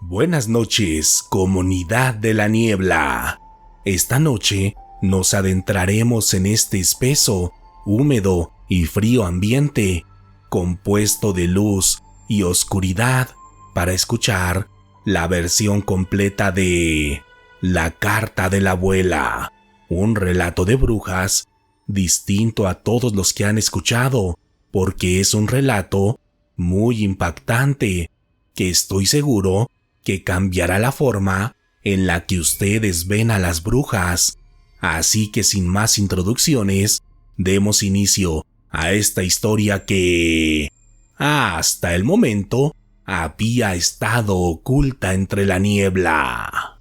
Buenas noches, comunidad de la niebla. Esta noche nos adentraremos en este espeso, húmedo y frío ambiente, compuesto de luz y oscuridad, para escuchar la versión completa de La Carta de la Abuela, un relato de brujas distinto a todos los que han escuchado, porque es un relato muy impactante, que estoy seguro que cambiará la forma en la que ustedes ven a las brujas. Así que sin más introducciones, demos inicio a esta historia que, hasta el momento, había estado oculta entre la niebla.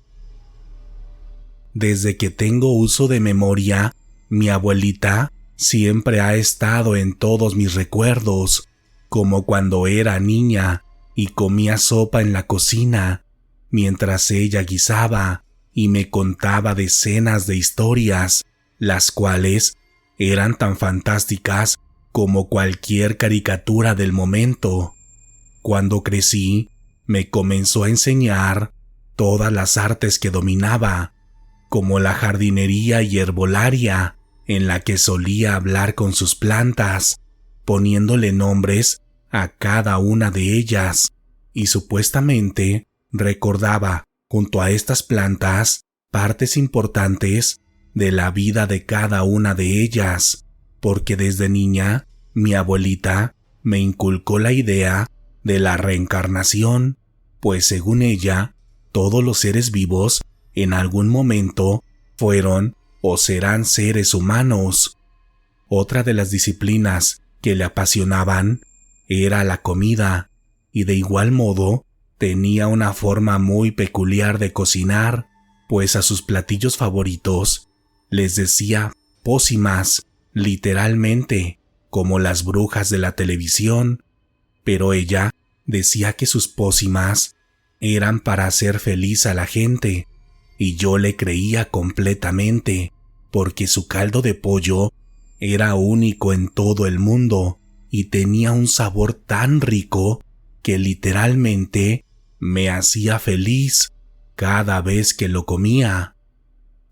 Desde que tengo uso de memoria, mi abuelita siempre ha estado en todos mis recuerdos, como cuando era niña y comía sopa en la cocina, mientras ella guisaba y me contaba decenas de historias, las cuales eran tan fantásticas como cualquier caricatura del momento. Cuando crecí, me comenzó a enseñar todas las artes que dominaba, como la jardinería y herbolaria, en la que solía hablar con sus plantas, poniéndole nombres a cada una de ellas, y supuestamente recordaba junto a estas plantas partes importantes de la vida de cada una de ellas, porque desde niña mi abuelita me inculcó la idea de la reencarnación, pues según ella, todos los seres vivos en algún momento fueron o serán seres humanos. Otra de las disciplinas que le apasionaban era la comida, y de igual modo tenía una forma muy peculiar de cocinar, pues a sus platillos favoritos les decía pócimas, literalmente, como las brujas de la televisión, pero ella decía que sus pócimas eran para hacer feliz a la gente, y yo le creía completamente, porque su caldo de pollo era único en todo el mundo y tenía un sabor tan rico que literalmente me hacía feliz cada vez que lo comía.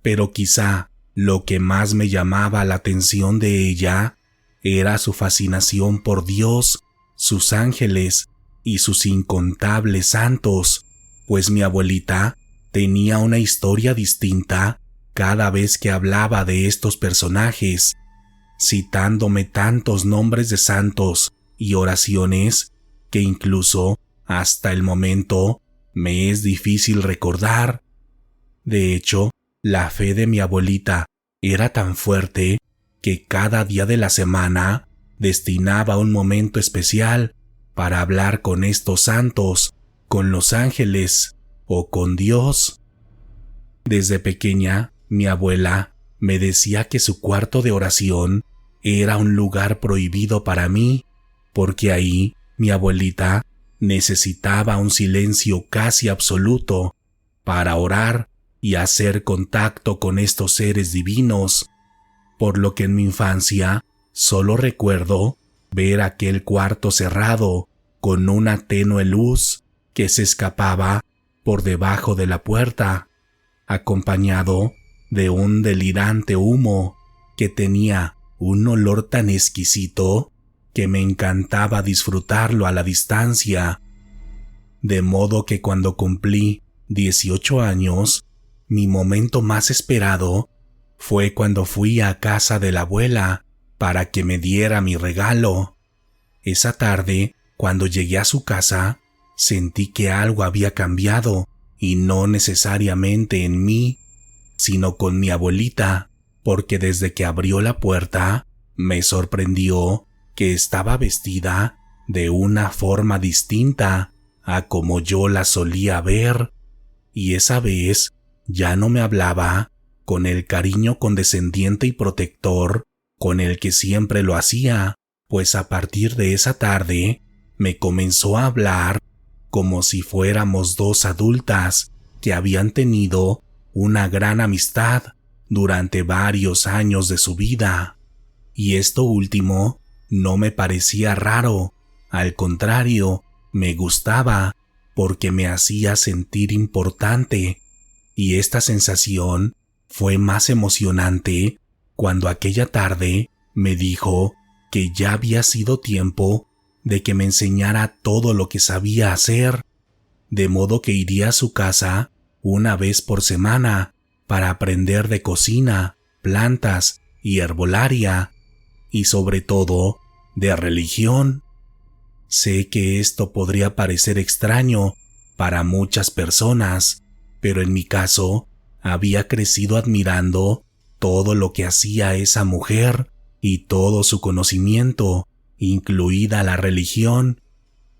Pero quizá lo que más me llamaba la atención de ella era su fascinación por Dios, sus ángeles y sus incontables santos, pues mi abuelita tenía una historia distinta cada vez que hablaba de estos personajes, citándome tantos nombres de santos y oraciones que incluso hasta el momento me es difícil recordar. De hecho, la fe de mi abuelita era tan fuerte que cada día de la semana destinaba un momento especial para hablar con estos santos, con los ángeles o con Dios. Desde pequeña, mi abuela me decía que su cuarto de oración era un lugar prohibido para mí, porque ahí mi abuelita necesitaba un silencio casi absoluto para orar y hacer contacto con estos seres divinos, por lo que en mi infancia solo recuerdo ver aquel cuarto cerrado con una tenue luz que se escapaba por debajo de la puerta, acompañado de un delirante humo que tenía un olor tan exquisito que me encantaba disfrutarlo a la distancia. De modo que cuando cumplí 18 años, mi momento más esperado fue cuando fui a casa de la abuela para que me diera mi regalo. Esa tarde, cuando llegué a su casa, sentí que algo había cambiado, y no necesariamente en mí, sino con mi abuelita, porque desde que abrió la puerta, me sorprendió que estaba vestida de una forma distinta a como yo la solía ver, y esa vez ya no me hablaba con el cariño condescendiente y protector con el que siempre lo hacía, pues a partir de esa tarde me comenzó a hablar como si fuéramos dos adultas que habían tenido una gran amistad durante varios años de su vida. Y esto último no me parecía raro, al contrario, me gustaba, porque me hacía sentir importante, y esta sensación fue más emocionante cuando aquella tarde me dijo que ya había sido tiempo de que me enseñara todo lo que sabía hacer, de modo que iría a su casa una vez por semana para aprender de cocina, plantas y herbolaria, y sobre todo de religión. Sé que esto podría parecer extraño para muchas personas, pero en mi caso había crecido admirando todo lo que hacía esa mujer y todo su conocimiento, incluida la religión,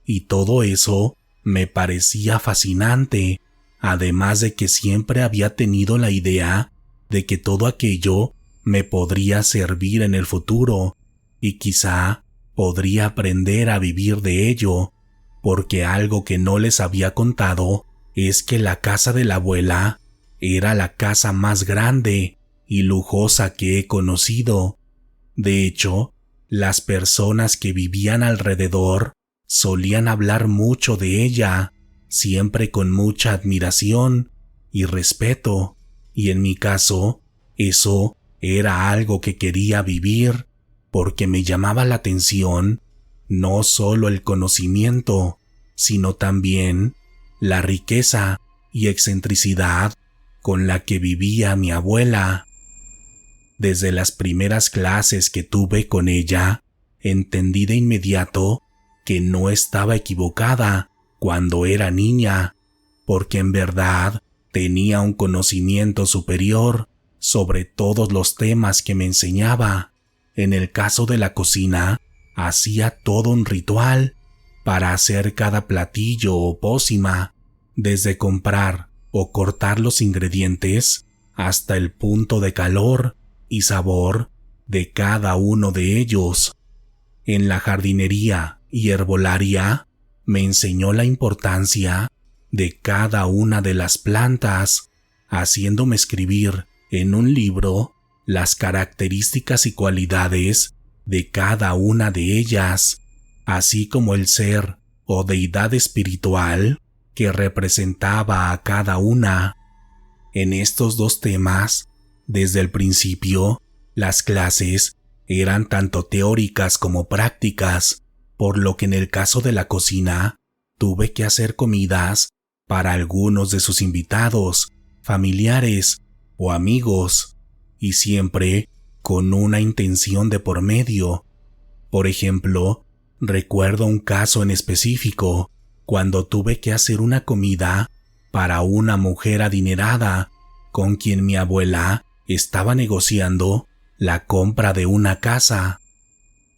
y todo eso me parecía fascinante, además de que siempre había tenido la idea de que todo aquello me podría servir en el futuro, y quizá podría aprender a vivir de ello, porque algo que no les había contado es que la casa de la abuela era la casa más grande y lujosa que he conocido. De hecho, las personas que vivían alrededor solían hablar mucho de ella, siempre con mucha admiración y respeto, y en mi caso, eso era algo que quería vivir, porque me llamaba la atención no solo el conocimiento, sino también la riqueza y excentricidad con la que vivía mi abuela. Desde las primeras clases que tuve con ella, entendí de inmediato que no estaba equivocada cuando era niña, porque en verdad tenía un conocimiento superior sobre todos los temas que me enseñaba. En el caso de la cocina, hacía todo un ritual para hacer cada platillo o pócima, desde comprar o cortar los ingredientes hasta el punto de calor y sabor de cada uno de ellos. En la jardinería y herbolaria me enseñó la importancia de cada una de las plantas, haciéndome escribir en un libro las características y cualidades de cada una de ellas, así como el ser o deidad espiritual que representaba a cada una. En estos dos temas, desde el principio, las clases eran tanto teóricas como prácticas, por lo que en el caso de la cocina, tuve que hacer comidas para algunos de sus invitados, familiares o amigos, y siempre con una intención de por medio. Por ejemplo, recuerdo un caso en específico, cuando tuve que hacer una comida para una mujer adinerada con quien mi abuela estaba negociando la compra de una casa.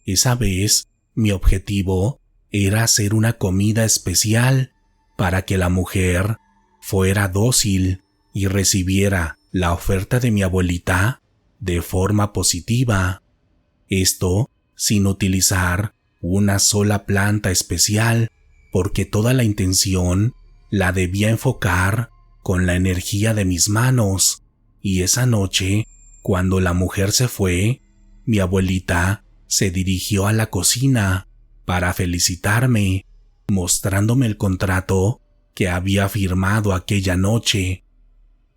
Esa vez, mi objetivo era hacer una comida especial para que la mujer fuera dócil y recibiera la oferta de mi abuelita de forma positiva. Esto sin utilizar una sola planta especial, porque toda la intención la debía enfocar con la energía de mis manos. Y esa noche, cuando la mujer se fue, mi abuelita se dirigió a la cocina para felicitarme, mostrándome el contrato que había firmado aquella noche.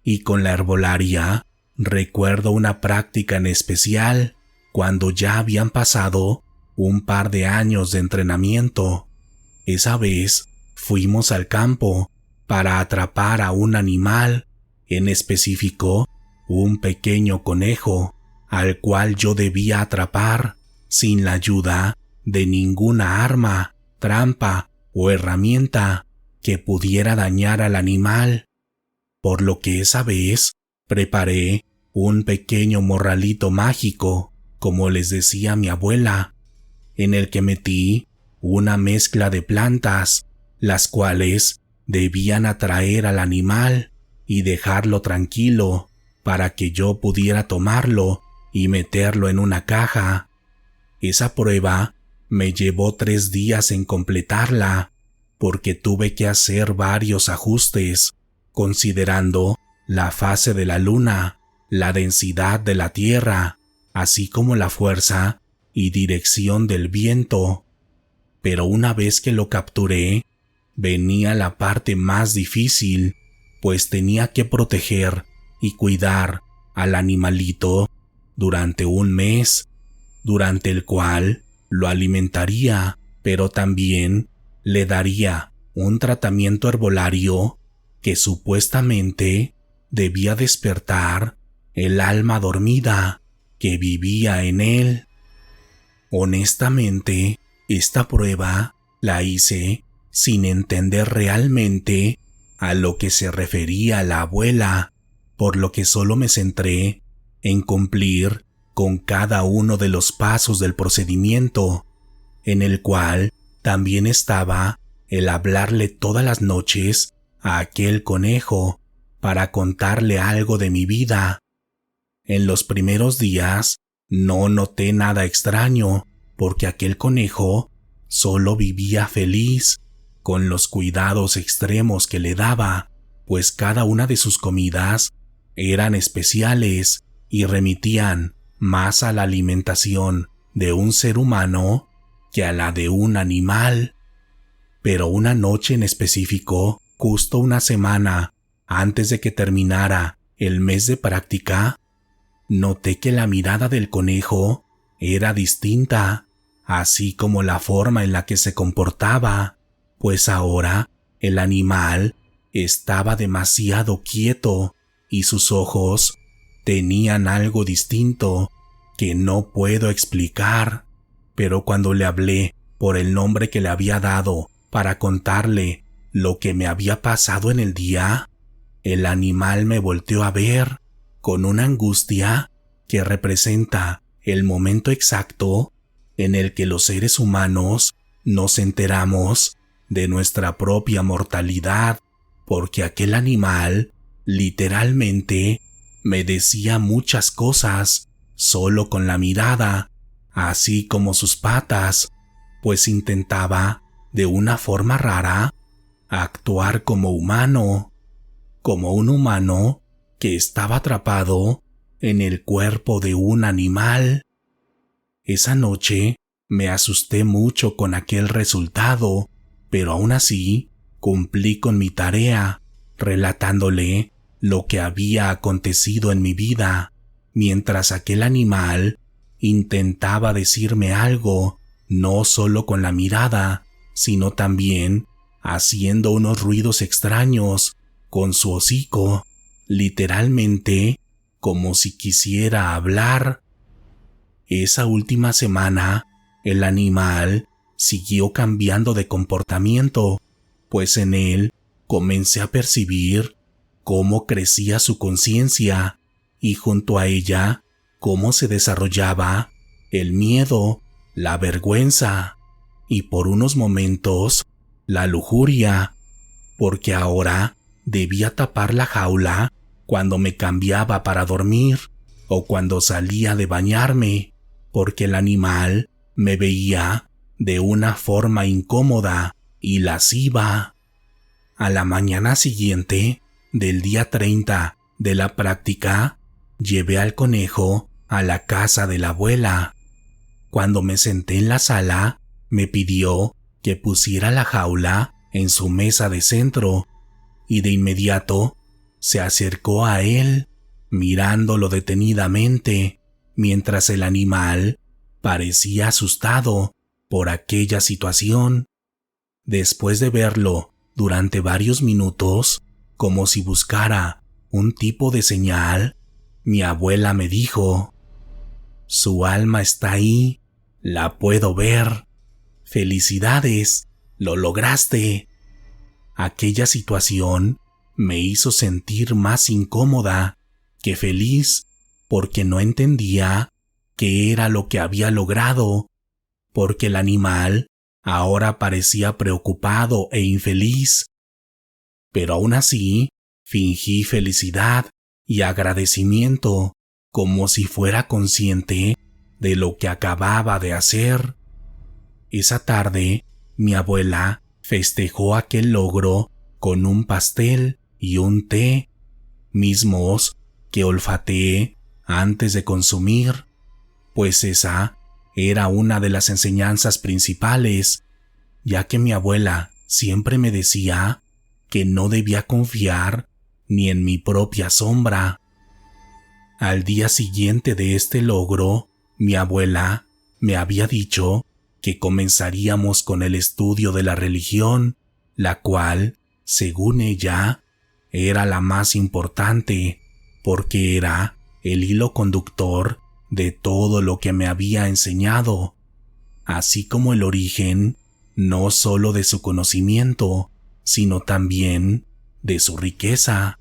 Y con la herbolaria, recuerdo una práctica en especial, cuando ya habían pasado un par de años de entrenamiento. Esa vez fuimos al campo para atrapar a un animal, en específico, un pequeño conejo, al cual yo debía atrapar sin la ayuda de ninguna arma, trampa o herramienta que pudiera dañar al animal. Por lo que esa vez preparé un pequeño morralito mágico, como les decía mi abuela, en el que metí una mezcla de plantas, las cuales debían atraer al animal y dejarlo tranquilo para que yo pudiera tomarlo y meterlo en una caja. Esa prueba me llevó 3 días en completarla, porque tuve que hacer varios ajustes, considerando la fase de la luna, la densidad de la tierra, así como la fuerza y dirección del viento. Pero una vez que lo capturé, venía la parte más difícil, pues tenía que proteger y cuidar al animalito durante un mes, durante el cual lo alimentaría, pero también le daría un tratamiento herbolario que supuestamente debía despertar el alma dormida que vivía en él. Honestamente, esta prueba la hice sin entender realmente a lo que se refería la abuela, por lo que solo me centré en cumplir con cada uno de los pasos del procedimiento, en el cual también estaba el hablarle todas las noches a aquel conejo para contarle algo de mi vida. En los primeros días no noté nada extraño, porque aquel conejo solo vivía feliz con los cuidados extremos que le daba, pues cada una de sus comidas eran especiales y remitían más a la alimentación de un ser humano que a la de un animal. Pero una noche en específico, justo una semana antes de que terminara el mes de práctica, noté que la mirada del conejo era distinta, así como la forma en la que se comportaba, pues ahora el animal estaba demasiado quieto y sus ojos tenían algo distinto que no puedo explicar. Pero cuando le hablé por el nombre que le había dado para contarle lo que me había pasado en el día, el animal me volteó a ver con una angustia que representa el momento exacto en el que los seres humanos nos enteramos de nuestra propia mortalidad, porque aquel animal literalmente me decía muchas cosas solo con la mirada, así como sus patas, pues intentaba, de una forma rara, actuar como humano, como un humano que estaba atrapado en el cuerpo de un animal. Esa noche me asusté mucho con aquel resultado, pero aún así cumplí con mi tarea, relatándole lo que había acontecido en mi vida, mientras aquel animal intentaba decirme algo, no solo con la mirada, sino también haciendo unos ruidos extraños con su hocico, literalmente como si quisiera hablar. Esa última semana, el animal siguió cambiando de comportamiento, pues en él comencé a percibir cómo crecía su conciencia y junto a ella cómo se desarrollaba el miedo, la vergüenza y por unos momentos la lujuria, porque ahora debía tapar la jaula cuando me cambiaba para dormir o cuando salía de bañarme, porque el animal me veía de una forma incómoda y lasciva. A la mañana siguiente del día 30 de la práctica, llevé al conejo a la casa de la abuela. Cuando me senté en la sala, me pidió que pusiera la jaula en su mesa de centro y de inmediato se acercó a él, mirándolo detenidamente, mientras el animal parecía asustado por aquella situación. Después de verlo durante varios minutos, como si buscara un tipo de señal, mi abuela me dijo: «Su alma está ahí, la puedo ver. Felicidades, lo lograste». Aquella situación me hizo sentir más incómoda que feliz, porque no entendía qué era lo que había logrado, porque el animal ahora parecía preocupado e infeliz. Pero aún así, fingí felicidad y agradecimiento, como si fuera consciente de lo que acababa de hacer. Esa tarde, mi abuela festejó aquel logro con un pastel y un té, mismos que olfateé antes de consumir, pues esa era una de las enseñanzas principales, ya que mi abuela siempre me decía que no debía confiar ni en mi propia sombra. Al día siguiente de este logro, mi abuela me había dicho que comenzaríamos con el estudio de la religión, la cual, según ella, era la más importante, porque era el hilo conductor de todo lo que me había enseñado, así como el origen no solo de su conocimiento, sino también de su riqueza.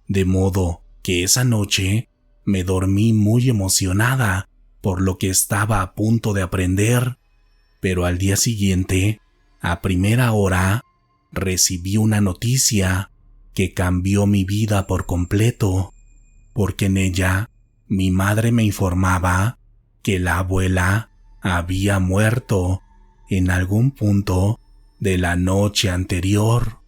De modo que esa noche me dormí muy emocionada por lo que estaba a punto de aprender, pero al día siguiente, a primera hora, recibí una noticia que cambió mi vida por completo, porque en ella mi madre me informaba que la abuela había muerto en algún punto de la noche anterior.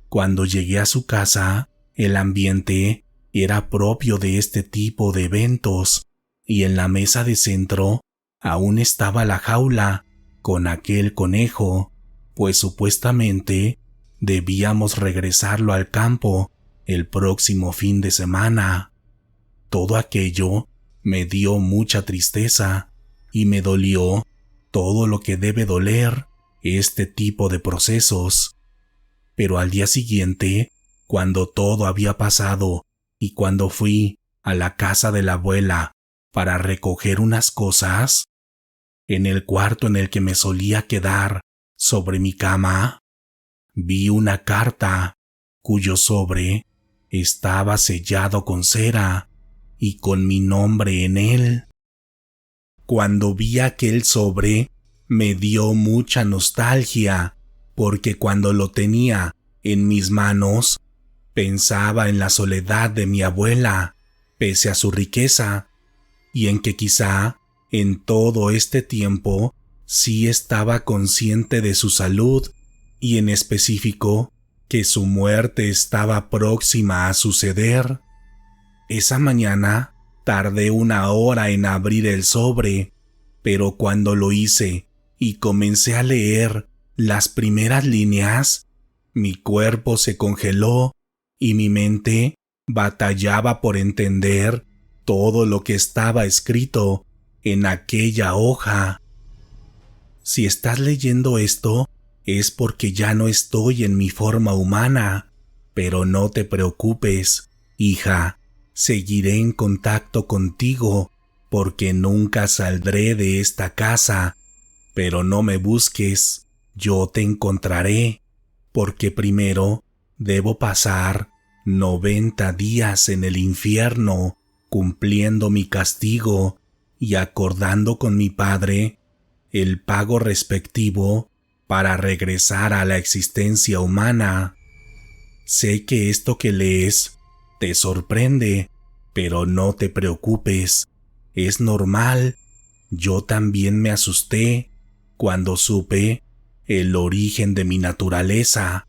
Cuando llegué a su casa, el ambiente era propio de este tipo de eventos, y en la mesa de centro aún estaba la jaula con aquel conejo, pues supuestamente debíamos regresarlo al campo el próximo fin de semana. Todo aquello me dio mucha tristeza y me dolió todo lo que debe doler este tipo de procesos. Pero al día siguiente, cuando todo había pasado y cuando fui a la casa de la abuela para recoger unas cosas, en el cuarto en el que me solía quedar sobre mi cama, vi una carta cuyo sobre estaba sellado con cera y con mi nombre en él. Cuando vi aquel sobre, me dio mucha nostalgia, porque cuando lo tenía en mis manos, pensaba en la soledad de mi abuela, pese a su riqueza, y en que quizá en todo este tiempo sí estaba consciente de su salud, y en específico que su muerte estaba próxima a suceder. Esa mañana tardé 1 hora en abrir el sobre, pero cuando lo hice y comencé a leer las primeras líneas, mi cuerpo se congeló y mi mente batallaba por entender todo lo que estaba escrito en aquella hoja. Si estás leyendo esto, es porque ya no estoy en mi forma humana, pero no te preocupes, hija, seguiré en contacto contigo, porque nunca saldré de esta casa, pero no me busques, yo te encontraré, porque primero debo pasar 90 días en el infierno, cumpliendo mi castigo y acordando con mi padre el pago respectivo para regresar a la existencia humana. Sé que esto que lees te sorprende, pero no te preocupes, es normal. Yo también me asusté cuando supe el origen de mi naturaleza.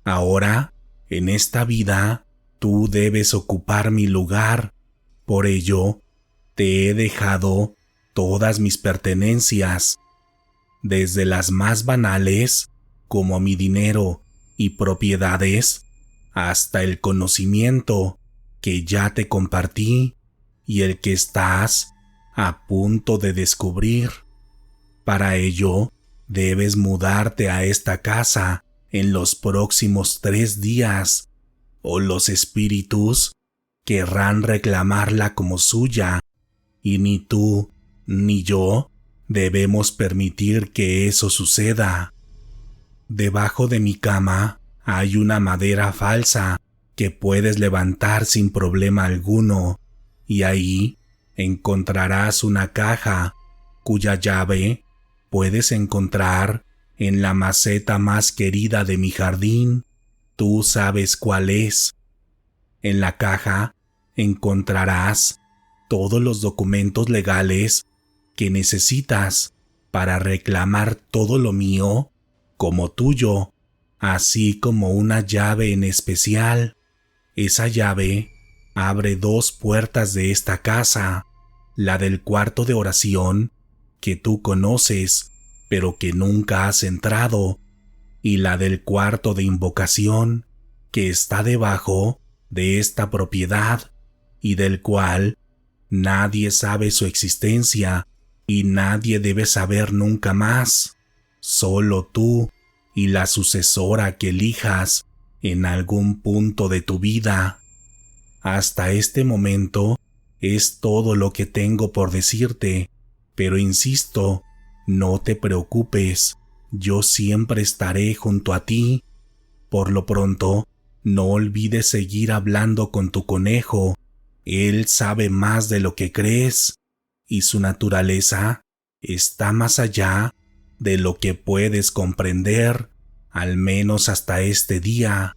Ahora, en esta vida, tú debes ocupar mi lugar. Por ello, te he dejado todas mis pertenencias, desde las más banales, como mi dinero y propiedades, hasta el conocimiento que ya te compartí y el que estás a punto de descubrir. Para ello, debes mudarte a esta casa en los próximos 3 días, o los espíritus querrán reclamarla como suya, y ni tú ni yo debemos permitir que eso suceda. Debajo de mi cama hay una madera falsa que puedes levantar sin problema alguno, y ahí encontrarás una caja cuya llave puedes encontrar en la maceta más querida de mi jardín. Tú sabes cuál es. En la caja encontrarás todos los documentos legales que necesitas para reclamar todo lo mío como tuyo, así como una llave en especial. Esa llave abre 2 puertas de esta casa, la del cuarto de oración, que tú conoces, pero que nunca has entrado, y la del cuarto de invocación que está debajo de esta propiedad y del cual nadie sabe su existencia y nadie debe saber nunca más, solo tú y la sucesora que elijas en algún punto de tu vida. Hasta este momento es todo lo que tengo por decirte, pero insisto, no te preocupes, yo siempre estaré junto a ti. Por lo pronto, no olvides seguir hablando con tu conejo. Él sabe más de lo que crees, y su naturaleza está más allá de lo que puedes comprender, al menos hasta este día.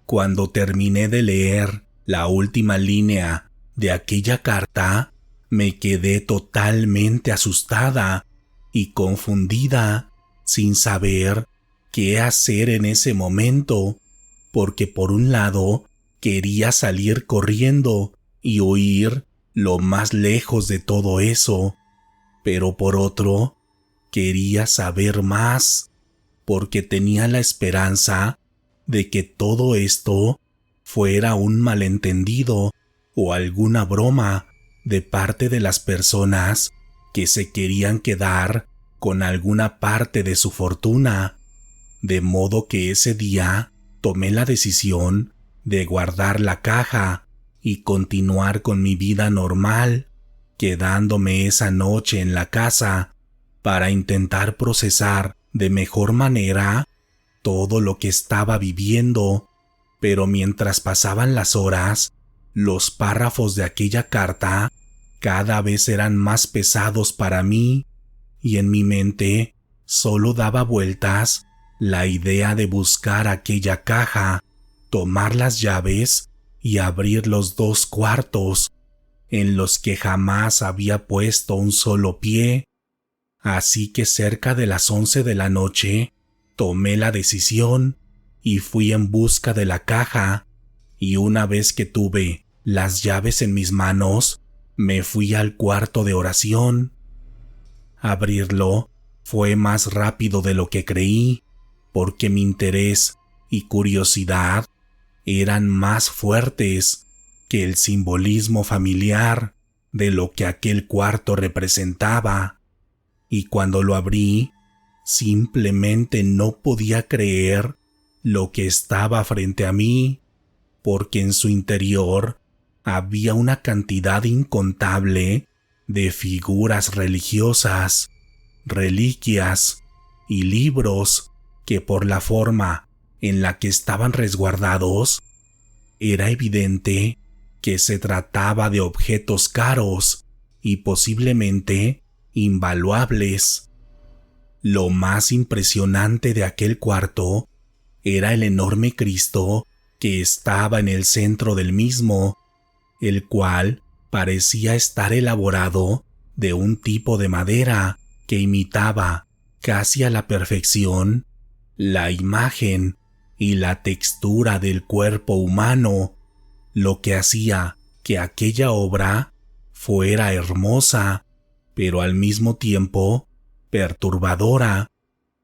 Cuando terminé de leer la última línea de aquella carta, me quedé totalmente asustada y confundida, sin saber qué hacer en ese momento, porque por un lado quería salir corriendo y huir lo más lejos de todo eso, pero por otro quería saber más, porque tenía la esperanza de que todo esto fuera un malentendido o alguna broma de parte de las personas que se querían quedar con alguna parte de su fortuna, de modo que ese día tomé la decisión de guardar la caja y continuar con mi vida normal, quedándome esa noche en la casa para intentar procesar de mejor manera todo lo que estaba viviendo. Pero mientras pasaban las horas, los párrafos de aquella carta cada vez eran más pesados para mí, y en mi mente solo daba vueltas la idea de buscar aquella caja, tomar las llaves y abrir los 2 cuartos en los que jamás había puesto un solo pie. Así que cerca de las 11 de la noche tomé la decisión y fui en busca de la caja, y una vez que tuve las llaves en mis manos, me fui al cuarto de oración. Abrirlo fue más rápido de lo que creí, porque mi interés y curiosidad eran más fuertes que el simbolismo familiar de lo que aquel cuarto representaba, y cuando lo abrí, simplemente no podía creer lo que estaba frente a mí, porque en su interior había una cantidad incontable de figuras religiosas, reliquias y libros que, por la forma en la que estaban resguardados, era evidente que se trataba de objetos caros y posiblemente invaluables. Lo más impresionante de aquel cuarto era el enorme Cristo que estaba en el centro del mismo, el cual parecía estar elaborado de un tipo de madera que imitaba casi a la perfección la imagen y la textura del cuerpo humano, lo que hacía que aquella obra fuera hermosa, pero al mismo tiempo perturbadora,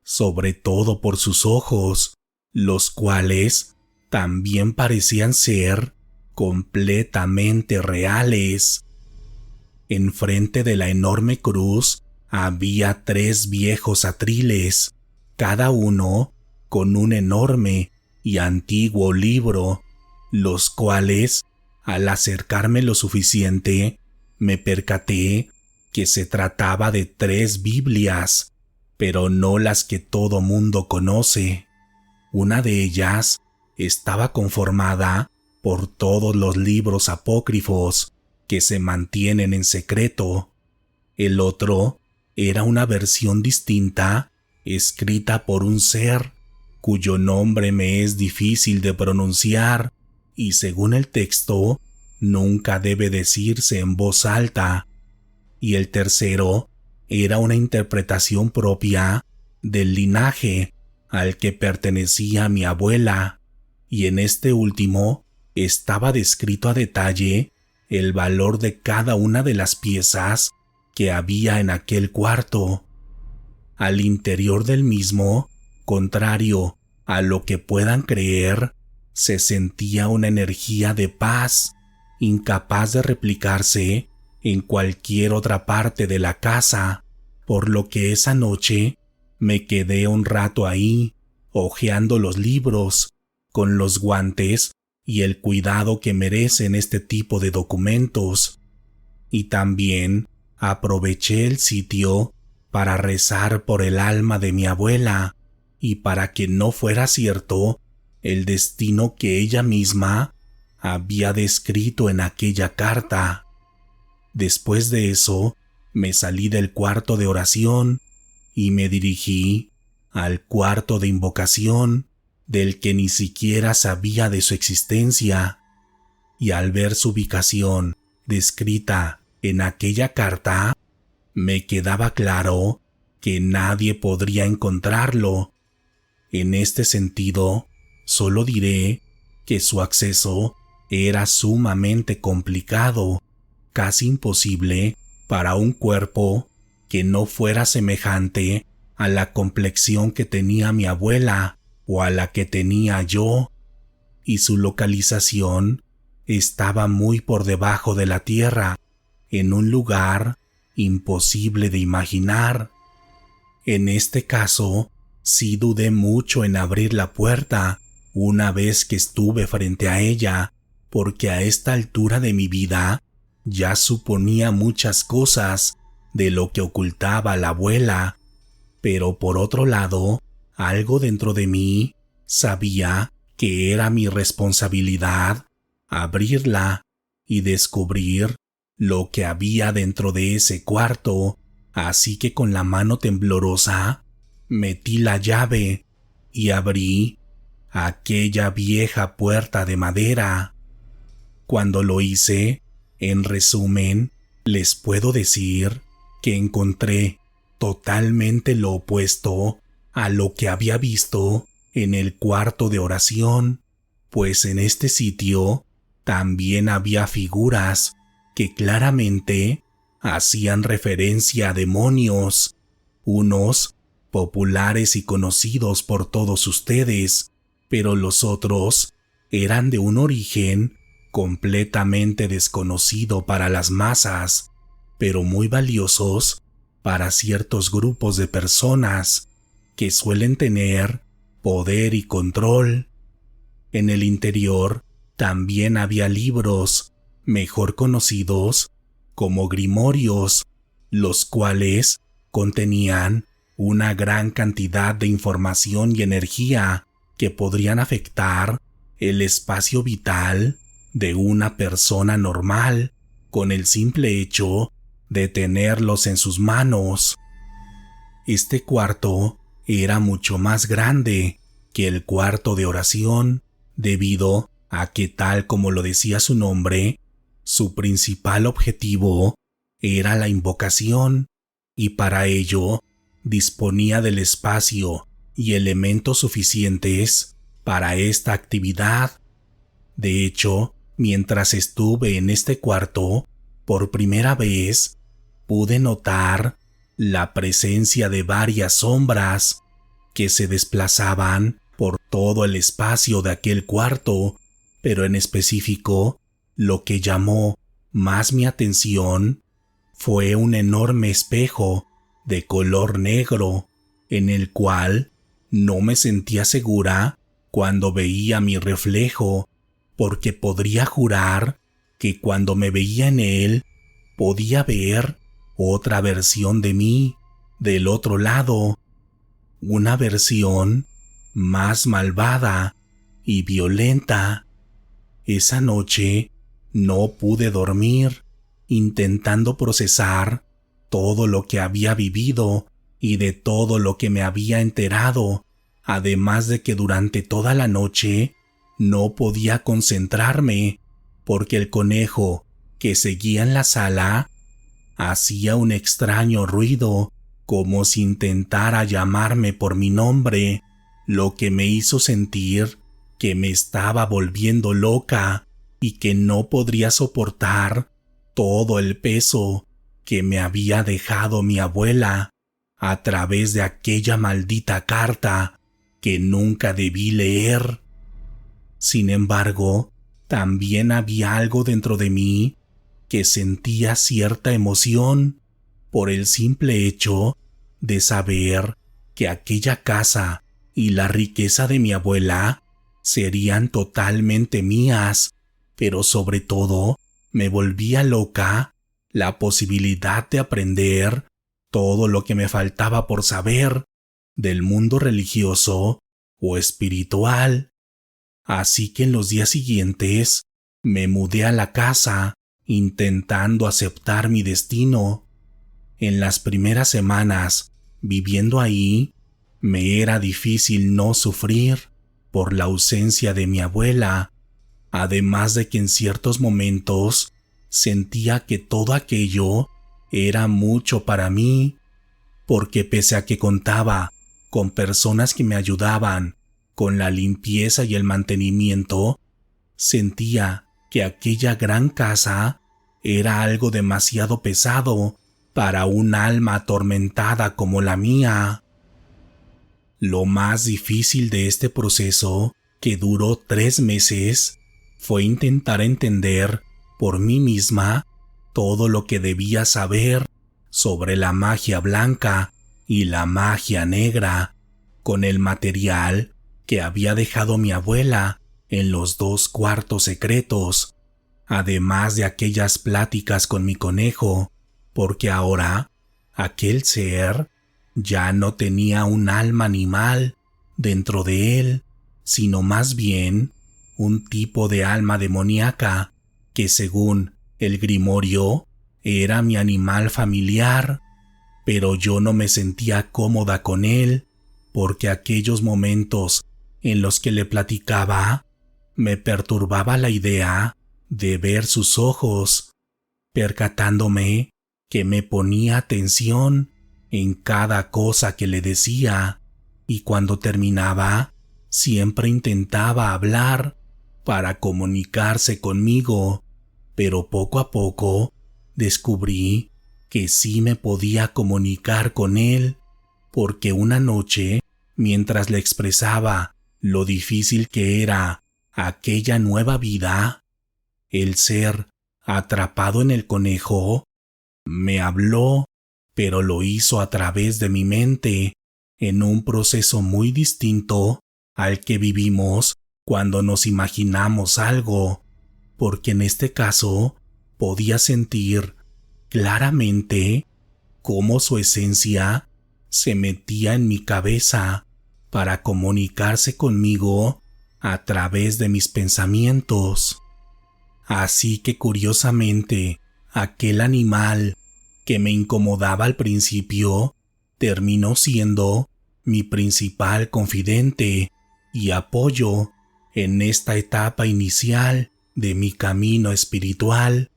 sobre todo por sus ojos, los cuales también parecían ser completamente reales. Enfrente de la enorme cruz había 3 viejos atriles, cada uno con un enorme y antiguo libro, los cuales, al acercarme lo suficiente, me percaté que se trataba de 3 Biblias, pero no las que todo mundo conoce. Una de ellas estaba conformada por todos los libros apócrifos que se mantienen en secreto. El otro era una versión distinta, escrita por un ser cuyo nombre me es difícil de pronunciar y, según el texto, nunca debe decirse en voz alta. Y el tercero era una interpretación propia del linaje al que pertenecía mi abuela, y en este último estaba descrito a detalle el valor de cada una de las piezas que había en aquel cuarto. Al interior del mismo Contrario a lo que puedan creer, se sentía una energía de paz, incapaz de replicarse en cualquier otra parte de la casa, por lo que esa noche me quedé un rato ahí, hojeando los libros, con los guantes y el cuidado que merecen este tipo de documentos. Y también aproveché el sitio para rezar por el alma de mi abuela y para que no fuera cierto el destino que ella misma había descrito en aquella carta. Después de eso, me salí del cuarto de oración y me dirigí al cuarto de invocación, del que ni siquiera sabía de su existencia, y al ver su ubicación descrita en aquella carta, me quedaba claro que nadie podría encontrarlo. En este sentido, solo diré que su acceso era sumamente complicado, casi imposible para un cuerpo que no fuera semejante a la complexión que tenía mi abuela o a la que tenía yo, y su localización estaba muy por debajo de la tierra, en un lugar imposible de imaginar. En este caso, sí dudé mucho en abrir la puerta una vez que estuve frente a ella, porque a esta altura de mi vida ya suponía muchas cosas de lo que ocultaba la abuela, pero por otro lado, algo dentro de mí sabía que era mi responsabilidad abrirla y descubrir lo que había dentro de ese cuarto, así que con la mano temblorosa metí la llave y abrí aquella vieja puerta de madera. Cuando lo hice, en resumen, les puedo decir que encontré totalmente lo opuesto a lo que había visto en el cuarto de oración, pues en este sitio también había figuras que claramente hacían referencia a demonios, unos populares y conocidos por todos ustedes, pero los otros eran de un origen completamente desconocido para las masas, pero muy valiosos para ciertos grupos de personas que suelen tener poder y control. En el interior también había libros, mejor conocidos como grimorios, los cuales contenían una gran cantidad de información y energía que podrían afectar el espacio vital de una persona normal con el simple hecho de tenerlos en sus manos. Este cuarto era mucho más grande que el cuarto de oración, debido a que, tal como lo decía su nombre, su principal objetivo era la invocación, y para ello disponía del espacio y elementos suficientes para esta actividad. De hecho, mientras estuve en este cuarto, por primera vez pude notar la presencia de varias sombras que se desplazaban por todo el espacio de aquel cuarto, pero en específico, lo que llamó más mi atención fue un enorme espejo de color negro, en el cual no me sentía segura cuando veía mi reflejo, porque podría jurar que cuando me veía en él podía ver otra versión de mí del otro lado, una versión más malvada y violenta. Esa noche no pude dormir, intentando procesar todo lo que había vivido y de todo lo que me había enterado, además de que durante toda la noche no podía concentrarme, porque el conejo que seguía en la sala hacía un extraño ruido, como si intentara llamarme por mi nombre, lo que me hizo sentir que me estaba volviendo loca y que no podría soportar todo el peso que me había dejado mi abuela a través de aquella maldita carta que nunca debí leer. Sin embargo, también había algo dentro de mí que sentía cierta emoción por el simple hecho de saber que aquella casa y la riqueza de mi abuela serían totalmente mías, pero sobre todo me volvía loca la posibilidad de aprender todo lo que me faltaba por saber del mundo religioso o espiritual. Así que en los días siguientes me mudé a la casa intentando aceptar mi destino. En las primeras semanas viviendo ahí, me era difícil no sufrir por la ausencia de mi abuela, además de que en ciertos momentos sentía que todo aquello era mucho para mí, porque pese a que contaba con personas que me ayudaban con la limpieza y el mantenimiento, sentía que aquella gran casa era algo demasiado pesado para un alma atormentada como la mía. Lo más difícil de este proceso, que duró 3 meses, fue intentar entender por mí misma todo lo que debía saber sobre la magia blanca y la magia negra, con el material que había dejado mi abuela en los 2 cuartos secretos, además de aquellas pláticas con mi conejo, porque ahora aquel ser ya no tenía un alma animal dentro de él, sino más bien un tipo de alma demoníaca que, según el grimorio, era mi animal familiar, pero yo no me sentía cómoda con él, porque aquellos momentos en los que le platicaba me perturbaba la idea de ver sus ojos, percatándome que me ponía atención en cada cosa que le decía, y cuando terminaba siempre intentaba hablar para comunicarse conmigo, pero poco a poco descubrí que sí me podía comunicar con él, porque una noche, mientras le expresaba lo difícil que era aquella nueva vida, el ser atrapado en el conejo me habló, pero lo hizo a través de mi mente, en un proceso muy distinto al que vivimos cuando nos imaginamos algo, porque en este caso podía sentir claramente cómo su esencia se metía en mi cabeza para comunicarse conmigo a través de mis pensamientos. Así que curiosamente, aquel animal que me incomodaba al principio terminó siendo mi principal confidente y apoyo en esta etapa inicial de mi camino espiritual,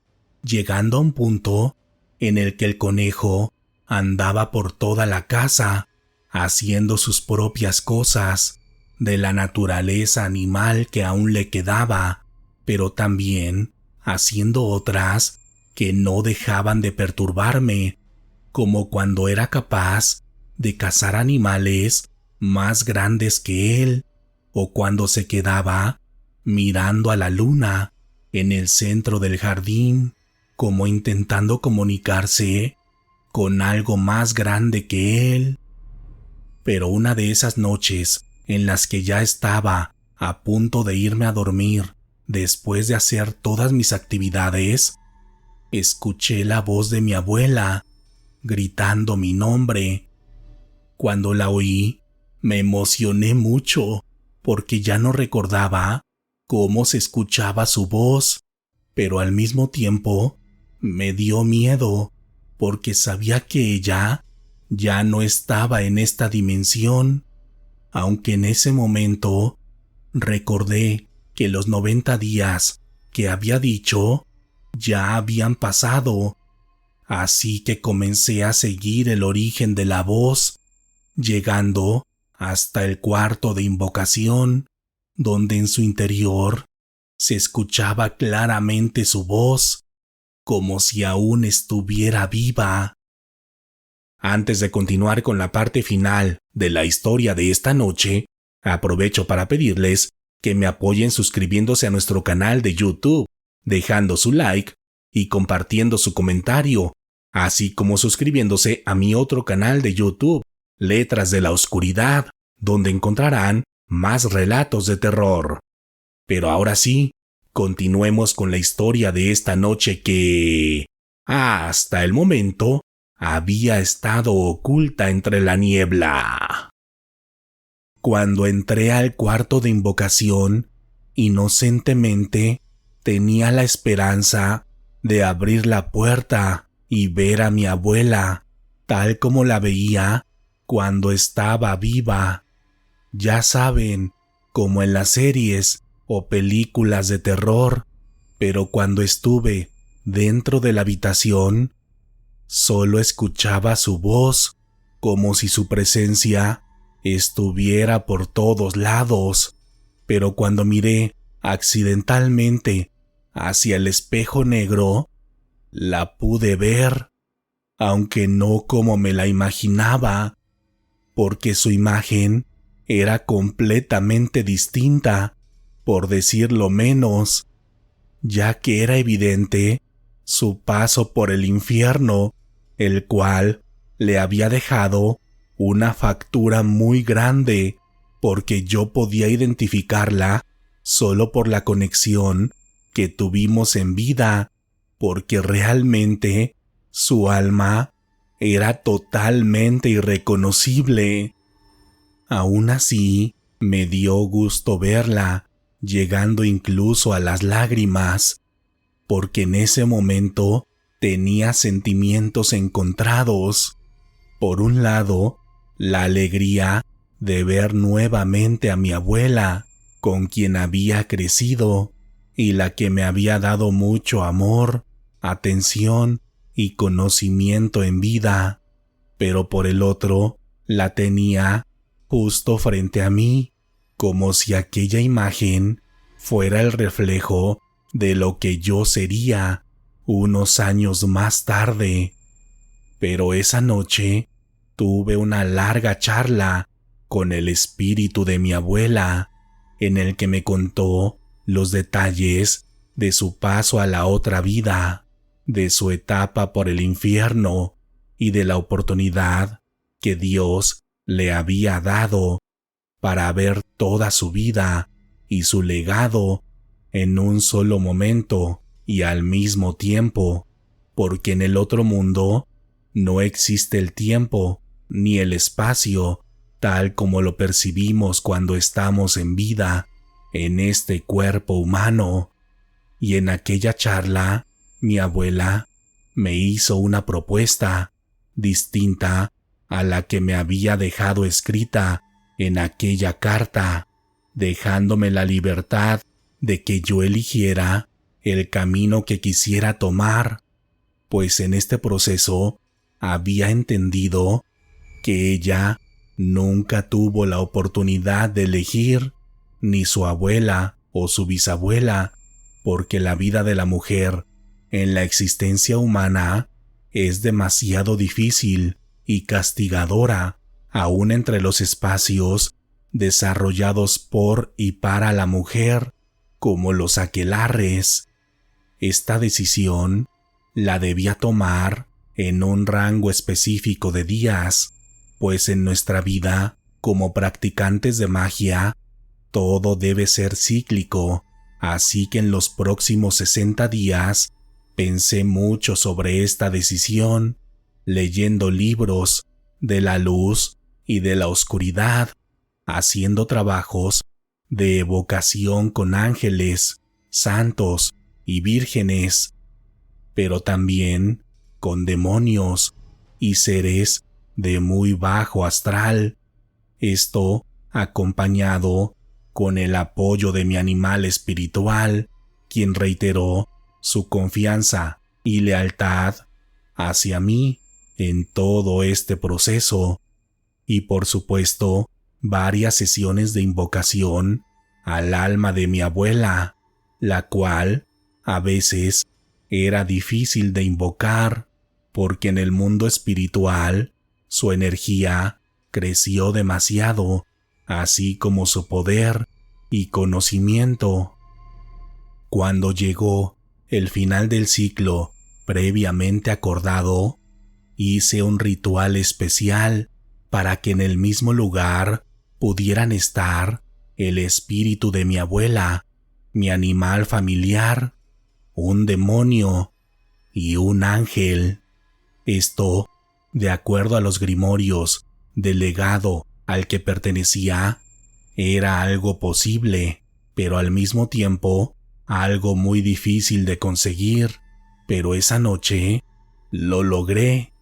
llegando a un punto en el que el conejo andaba por toda la casa haciendo sus propias cosas de la naturaleza animal que aún le quedaba, pero también haciendo otras que no dejaban de perturbarme, como cuando era capaz de cazar animales más grandes que él, o cuando se quedaba mirando a la luna en el centro del jardín, como intentando comunicarse con algo más grande que él. Pero una de esas noches en las que ya estaba a punto de irme a dormir después de hacer todas mis actividades, escuché la voz de mi abuela gritando mi nombre. Cuando la oí, me emocioné mucho porque ya no recordaba cómo se escuchaba su voz, pero al mismo tiempo me dio miedo porque sabía que ella ya no estaba en esta dimensión, aunque en ese momento recordé que los 90 días que había dicho ya habían pasado, así que comencé a seguir el origen de la voz, llegando hasta el cuarto de invocación, donde en su interior se escuchaba claramente su voz, como si aún estuviera viva. Antes de continuar con la parte final de la historia de esta noche, Aprovecho para pedirles que me apoyen suscribiéndose a nuestro canal de YouTube, dejando su like y compartiendo su comentario, así como suscribiéndose a mi otro canal de YouTube, Letras de la Oscuridad, donde encontrarán más relatos de terror. Pero ahora sí, continuemos con la historia de esta noche que, hasta el momento, había estado oculta entre la niebla. Cuando entré al cuarto de invocación, inocentemente tenía la esperanza de abrir la puerta y ver a mi abuela, tal como la veía cuando estaba viva. Ya saben, como en las series o películas de terror, pero cuando estuve dentro de la habitación, solo escuchaba su voz, como si su presencia estuviera por todos lados. Pero cuando miré accidentalmente hacia el espejo negro, la pude ver, aunque no como me la imaginaba, porque su imagen era completamente distinta, por decirlo menos, ya que era evidente su paso por el infierno, el cual le había dejado una factura muy grande, porque yo podía identificarla solo por la conexión que tuvimos en vida, porque realmente su alma era totalmente irreconocible. Aún así, me dio gusto verla, llegando incluso a las lágrimas, porque en ese momento tenía sentimientos encontrados. Por un lado, la alegría de ver nuevamente a mi abuela, con quien había crecido, y la que me había dado mucho amor, atención y conocimiento en vida, pero por el otro, la tenía justo frente a mí, como si aquella imagen fuera el reflejo de lo que yo sería unos años más tarde. Pero esa noche tuve una larga charla con el espíritu de mi abuela, en el que me contó los detalles de su paso a la otra vida, de su etapa por el infierno y de la oportunidad que Dios le había dado para ver toda su vida y su legado en un solo momento y al mismo tiempo, porque en el otro mundo no existe el tiempo ni el espacio tal como lo percibimos cuando estamos en vida en este cuerpo humano. Y en aquella charla, mi abuela me hizo una propuesta distinta a la que me había dejado escrita en aquella carta, dejándome la libertad de que yo eligiera el camino que quisiera tomar, pues en este proceso había entendido que ella nunca tuvo la oportunidad de elegir, ni su abuela o su bisabuela, porque la vida de la mujer en la existencia humana es demasiado difícil y castigadora, aún entre los espacios desarrollados por y para la mujer, como los aquelarres. Esta decisión la debía tomar en un rango específico de días, pues en nuestra vida, como practicantes de magia, todo debe ser cíclico, así que en los próximos 60 días pensé mucho sobre esta decisión, leyendo libros de la luz y de la oscuridad, haciendo trabajos de evocación con ángeles, santos y vírgenes, pero también con demonios y seres de muy bajo astral. Esto acompañado con el apoyo de mi animal espiritual, quien reiteró su confianza y lealtad hacia mí en todo este proceso, y por supuesto varias sesiones de invocación al alma de mi abuela, la cual a veces era difícil de invocar porque en el mundo espiritual su energía creció demasiado así como su poder y conocimiento. Cuando llegó el final del ciclo previamente acordado, hice un ritual especial para que en el mismo lugar pudieran estar el espíritu de mi abuela, mi animal familiar, un demonio y un ángel. Esto, de acuerdo a los grimorios del legado al que pertenecía, era algo posible, pero al mismo tiempo algo muy difícil de conseguir. Pero esa noche lo logré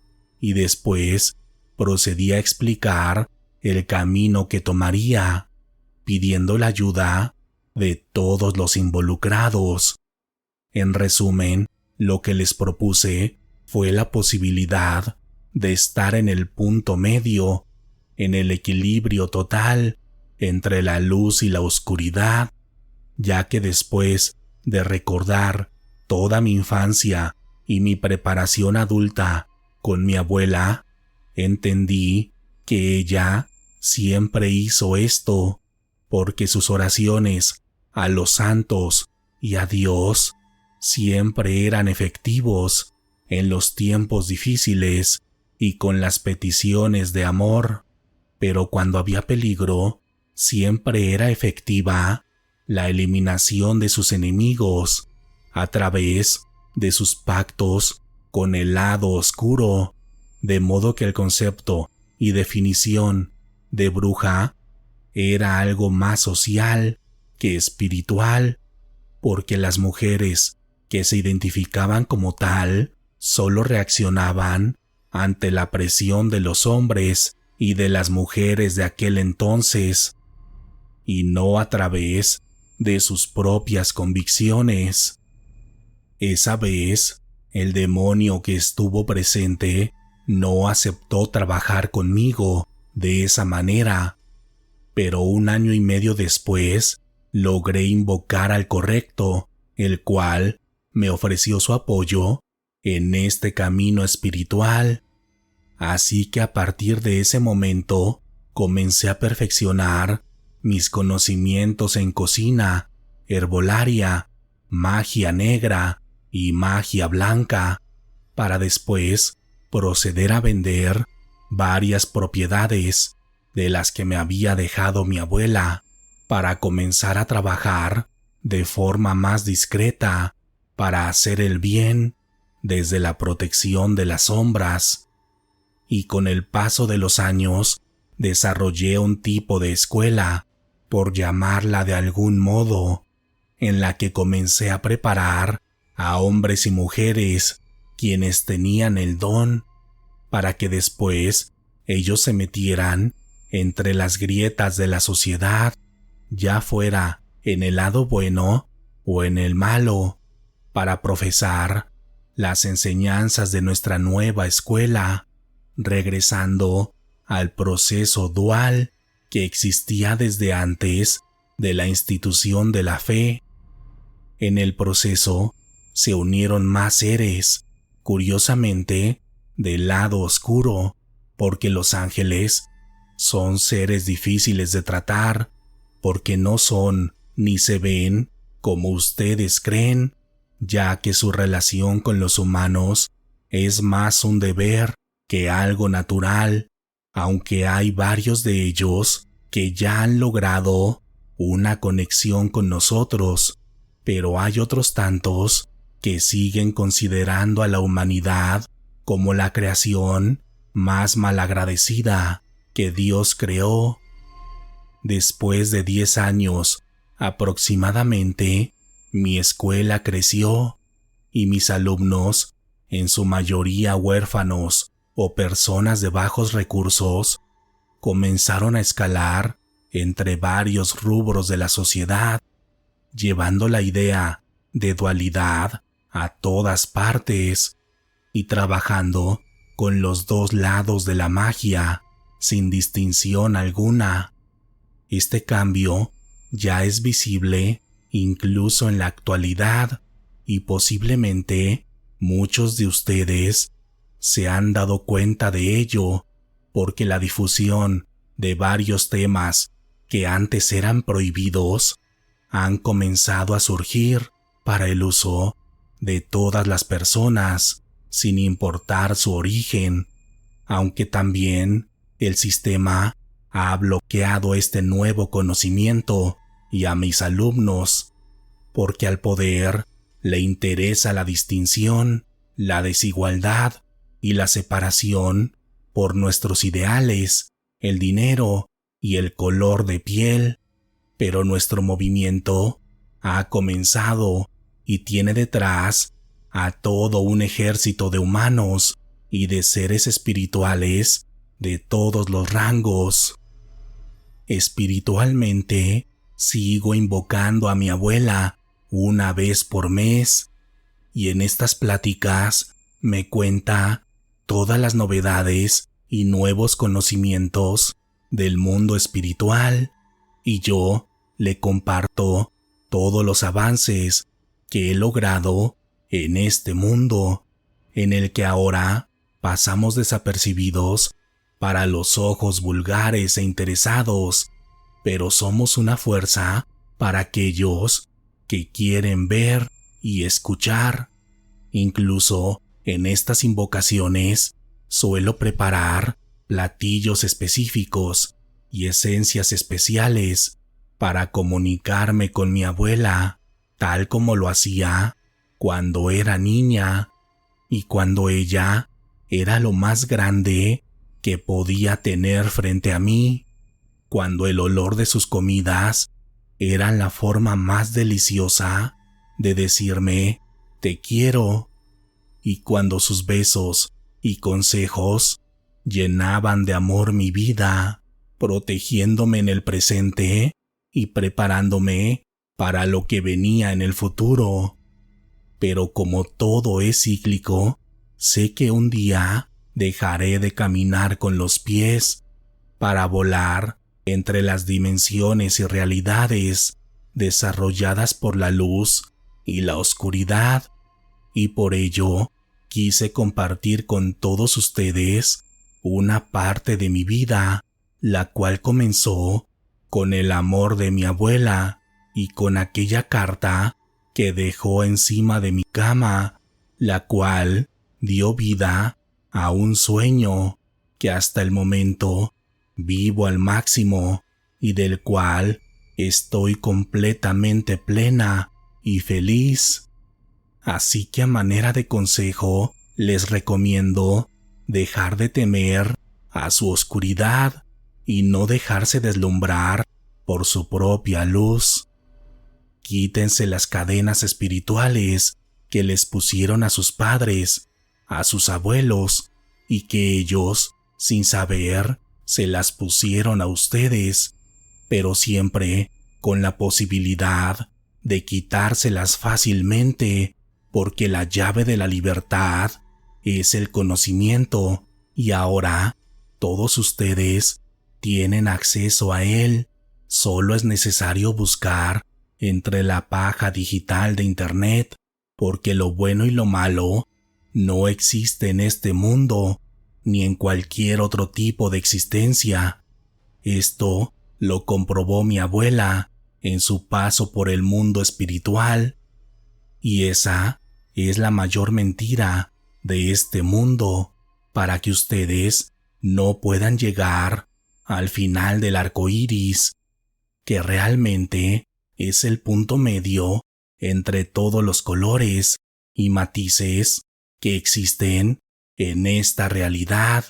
y después procedí a explicar el camino que tomaría, pidiendo la ayuda de todos los involucrados. En resumen, lo que les propuse fue la posibilidad de estar en el punto medio, en el equilibrio total entre la luz y la oscuridad, ya que después de recordar toda mi infancia y mi preparación adulta con mi abuela, entendí que ella siempre hizo esto, porque sus oraciones a los santos y a Dios siempre eran efectivos en los tiempos difíciles y con las peticiones de amor, pero cuando había peligro, siempre era efectiva la eliminación de sus enemigos a través de sus pactos con el lado oscuro, de modo que el concepto y definición de bruja era algo más social que espiritual, porque las mujeres que se identificaban como tal solo reaccionaban ante la presión de los hombres y de las mujeres de aquel entonces, y no a través de sus propias convicciones. Esa vez, el demonio que estuvo presente no aceptó trabajar conmigo de esa manera, pero 1 año y medio después logré invocar al correcto, el cual me ofreció su apoyo en este camino espiritual. Así que a partir de ese momento comencé a perfeccionar mis conocimientos en cocina, herbolaria, magia negra y magia blanca, para después proceder a vender varias propiedades de las que me había dejado mi abuela, para comenzar a trabajar de forma más discreta para hacer el bien desde la protección de las sombras. Y con el paso de los años desarrollé un tipo de escuela, por llamarla de algún modo, en la que comencé a preparar a hombres y mujeres quienes tenían el don, para que después ellos se metieran entre las grietas de la sociedad, ya fuera en el lado bueno o en el malo, para profesar las enseñanzas de nuestra nueva escuela, regresando al proceso dual que existía desde antes de la institución de la fe. En el proceso se unieron más seres, curiosamente, del lado oscuro, porque los ángeles son seres difíciles de tratar, porque no son ni se ven como ustedes creen, ya que su relación con los humanos es más un deber que algo natural, aunque hay varios de ellos que ya han logrado una conexión con nosotros, pero hay otros tantos que siguen considerando a la humanidad como la creación más malagradecida que Dios creó. Después de 10 años aproximadamente, mi escuela creció y mis alumnos, en su mayoría huérfanos o personas de bajos recursos, comenzaron a escalar entre varios rubros de la sociedad, llevando la idea de dualidad a todas partes y trabajando con los dos lados de la magia sin distinción alguna. Este cambio ya es visible incluso en la actualidad, y posiblemente muchos de ustedes se han dado cuenta de ello, porque la difusión de varios temas que antes eran prohibidos han comenzado a surgir para el uso de todas las personas, sin importar su origen, aunque también el sistema ha bloqueado este nuevo conocimiento y a mis alumnos, porque al poder le interesa la distinción, la desigualdad y la separación por nuestros ideales, el dinero y el color de piel, pero nuestro movimiento ha comenzado y tiene detrás a todo un ejército de humanos y de seres espirituales de todos los rangos. Espiritualmente, sigo invocando a mi abuela una vez por mes, y en estas pláticas me cuenta todas las novedades y nuevos conocimientos del mundo espiritual, y yo le comparto todos los avances que he logrado en este mundo, en el que ahora pasamos desapercibidos para los ojos vulgares e interesados, pero somos una fuerza para aquellos que quieren ver y escuchar. Incluso en estas invocaciones suelo preparar platillos específicos y esencias especiales para comunicarme con mi abuela, tal como lo hacía cuando era niña y cuando ella era lo más grande que podía tener frente a mí, cuando el olor de sus comidas era la forma más deliciosa de decirme te quiero, y cuando sus besos y consejos llenaban de amor mi vida, protegiéndome en el presente y preparándome para lo que venía en el futuro. Pero como todo es cíclico, sé que un día dejaré de caminar con los pies para volar entre las dimensiones y realidades desarrolladas por la luz y la oscuridad, y por ello quise compartir con todos ustedes una parte de mi vida, la cual comenzó con el amor de mi abuela y con aquella carta que dejó encima de mi cama, la cual dio vida a un sueño que hasta el momento vivo al máximo y del cual estoy completamente plena y feliz. Así que a manera de consejo les recomiendo dejar de temer a su oscuridad y no dejarse deslumbrar por su propia luz. Quítense las cadenas espirituales que les pusieron a sus padres, a sus abuelos, y que ellos, sin saber, se las pusieron a ustedes, pero siempre con la posibilidad de quitárselas fácilmente, porque la llave de la libertad es el conocimiento, y ahora todos ustedes tienen acceso a él. Solo es necesario buscar entre la paja digital de Internet, porque lo bueno y lo malo no existe en este mundo, ni en cualquier otro tipo de existencia. Esto lo comprobó mi abuela en su paso por el mundo espiritual, y esa es la mayor mentira de este mundo, para que ustedes no puedan llegar al final del arco iris, que realmente es el punto medio entre todos los colores y matices que existen en esta realidad.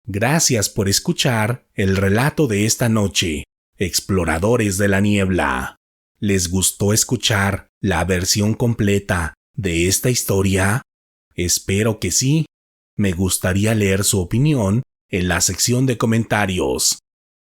Gracias por escuchar el relato de esta noche, Exploradores de la Niebla. ¿Les gustó escuchar la versión completa de esta historia? Espero que sí. Me gustaría leer su opinión en la sección de comentarios.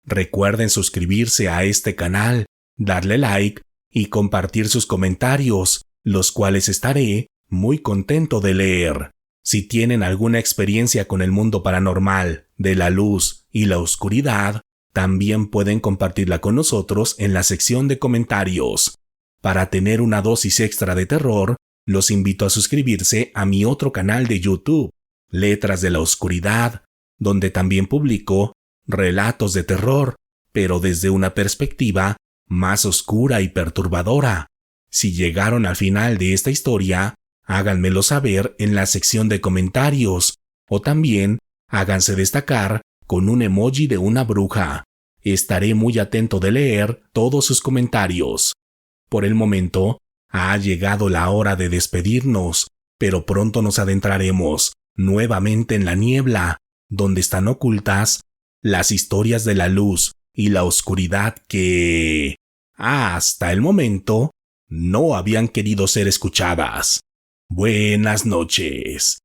Recuerden suscribirse a este canal, darle like y compartir sus comentarios, los cuales estaré muy contento de leer. Si tienen alguna experiencia con el mundo paranormal, de la luz y la oscuridad, también pueden compartirla con nosotros en la sección de comentarios. Para tener una dosis extra de terror, los invito a suscribirse a mi otro canal de YouTube, Letras de la Oscuridad, donde también publico relatos de terror, pero desde una perspectiva más oscura y perturbadora. Si llegaron al final de esta historia, háganmelo saber en la sección de comentarios, o también háganse destacar con un emoji de una bruja. Estaré muy atento de leer todos sus comentarios. Por el momento, ha llegado la hora de despedirnos, pero pronto nos adentraremos nuevamente en la niebla, donde están ocultas las historias de la luz y la oscuridad que, hasta el momento, no habían querido ser escuchadas. Buenas noches.